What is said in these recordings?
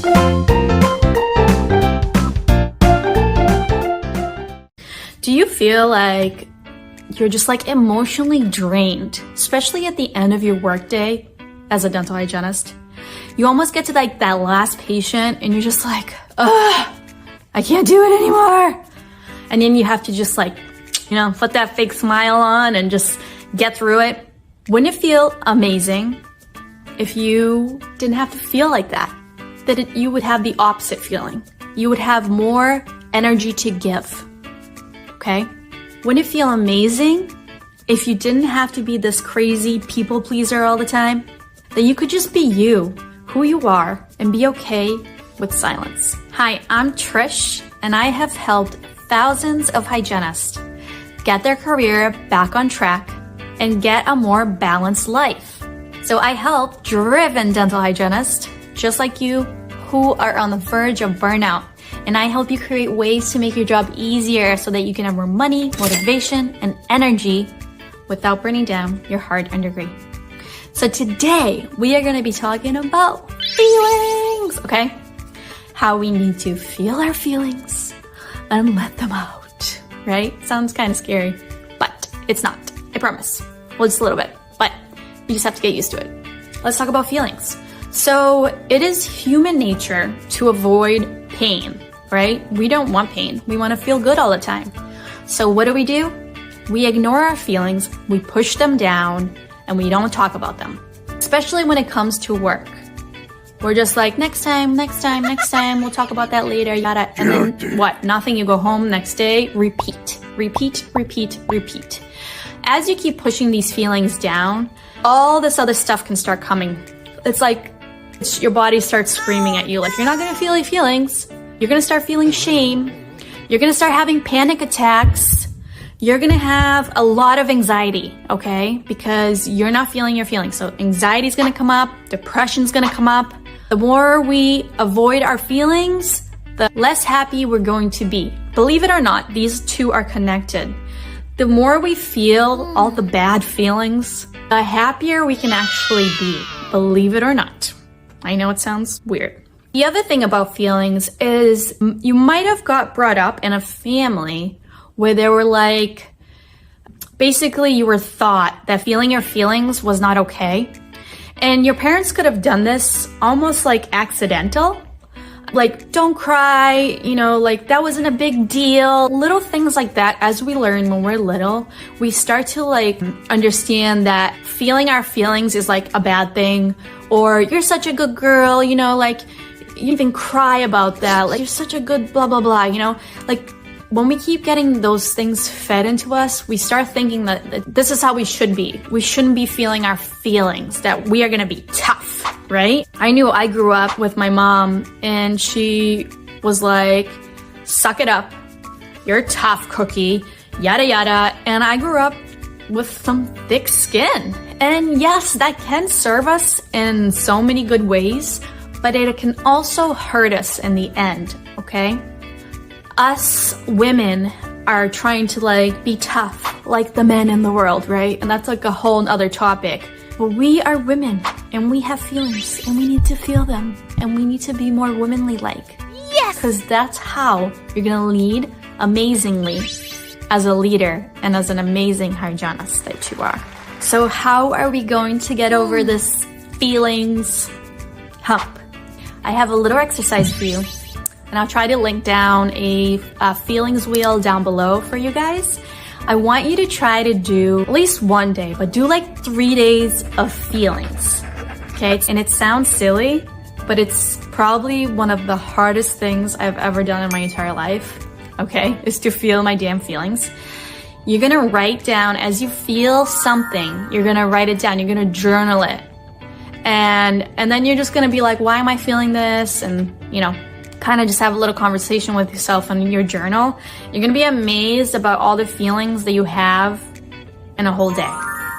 Do you feel like you're just like emotionally drained, especially at the end of your workday as a dental hygienist? You almost get to like that last patient and you're just like, ugh, I can't do it anymore. And then you have to just like, put that fake smile on and just get through it. Wouldn't it feel amazing if you didn't have to feel like that? You would have the opposite feeling. You would have more energy to give, okay? Wouldn't it feel amazing if you didn't have to be this crazy people pleaser all the time? That you could just be you, who you are, and be okay with silence. Hi, I'm Trish, and I have helped thousands of hygienists get their career back on track and get a more balanced life. So I help driven dental hygienists, just like you, who are on the verge of burnout. And I help you create ways to make your job easier so that you can have more money, motivation, and energy without burning down your hard-earned degree. So today, we are going to be talking about feelings, okay? How we need to feel our feelings and let them out. Right? Sounds kind of scary, but it's not. I promise. Well, just a little bit, but you just have to get used to it. Let's talk about feelings. So it is human nature to avoid pain, right? We don't want pain. We want to feel good all the time. So what do? We ignore our feelings, we push them down, and we don't talk about them, especially when it comes to work. We're just like, next time, we'll talk about that later, yada. And then what? Nothing. You go home next day, repeat. As you keep pushing these feelings down, all this other stuff can start coming. It's like your body starts screaming at you, like, you're not going to feel any feelings. You're going to start feeling shame. You're going to start having panic attacks. You're going to have a lot of anxiety, okay? Because you're not feeling your feelings. So anxiety is going to come up. Depression's going to come up. The more we avoid our feelings, the less happy we're going to be. Believe it or not, these two are connected. The more we feel all the bad feelings, the happier we can actually be. Believe it or not. I know it sounds weird. The other thing about feelings is you might have got brought up in a family where they were like, basically you were taught that feeling your feelings was not okay. And your parents could have done this almost like accidental. Like, don't cry, like that wasn't a big deal. Little things like that, as we learn when we're little, we start to like understand that feeling our feelings is like a bad thing. Or you're such a good girl, like you even cry about that. Like you're such a good blah, blah, blah, like when we keep getting those things fed into us, we start thinking that this is how we should be. We shouldn't be feeling our feelings, that we are going to be tough, right? I knew I grew up with my mom and she was like, suck it up. You're a tough cookie, yada, yada. And I grew up with some thick skin. And yes, that can serve us in so many good ways, but it can also hurt us in the end, okay? Us women are trying to like be tough like the men in the world, right? And that's like a whole other topic. But we are women and we have feelings and we need to feel them and we need to be more womanly like. Yes! Because that's how you're gonna lead amazingly as a leader and as an amazing hygienist that you are. So how are we going to get over this feelings hump? I have a little exercise for you. And I'll try to link down a feelings wheel down below for you guys. I want you to try to do at least one day, but do like 3 days of feelings, okay? And it sounds silly, but it's probably one of the hardest things I've ever done in my entire life, okay? Is to feel my damn feelings. You're gonna write down, as you feel something, you're gonna write it down, you're gonna journal it. And then you're just gonna be like, why am I feeling this? And kind of just have a little conversation with yourself in your journal. You're gonna be amazed about all the feelings that you have in a whole day,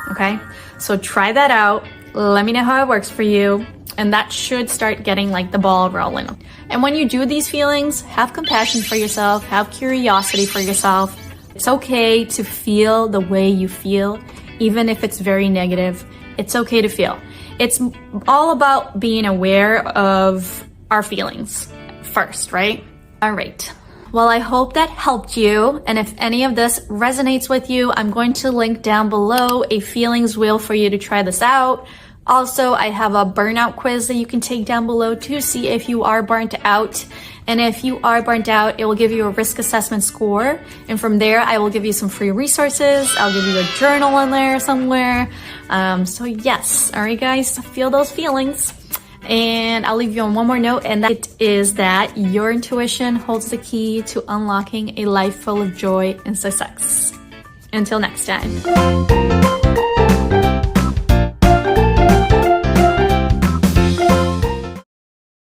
okay? So try that out. Let me know how it works for you. And that should start getting like the ball rolling. And when you do these feelings, have compassion for yourself, have curiosity for yourself. It's okay to feel the way you feel, even if it's very negative. It's okay to feel. It's all about being aware of our feelings first, right? All right. Well, I hope that helped you. And if any of this resonates with you, I'm going to link down below a feelings wheel for you to try this out. Also, I have a burnout quiz that you can take down below to see if you are burnt out. And if you are burnt out, it will give you a risk assessment score. And from there, I will give you some free resources. I'll give you a journal in there somewhere. So yes, all right, guys, feel those feelings. And I'll leave you on one more note, and that is that your intuition holds the key to unlocking a life full of joy and success. Until next time.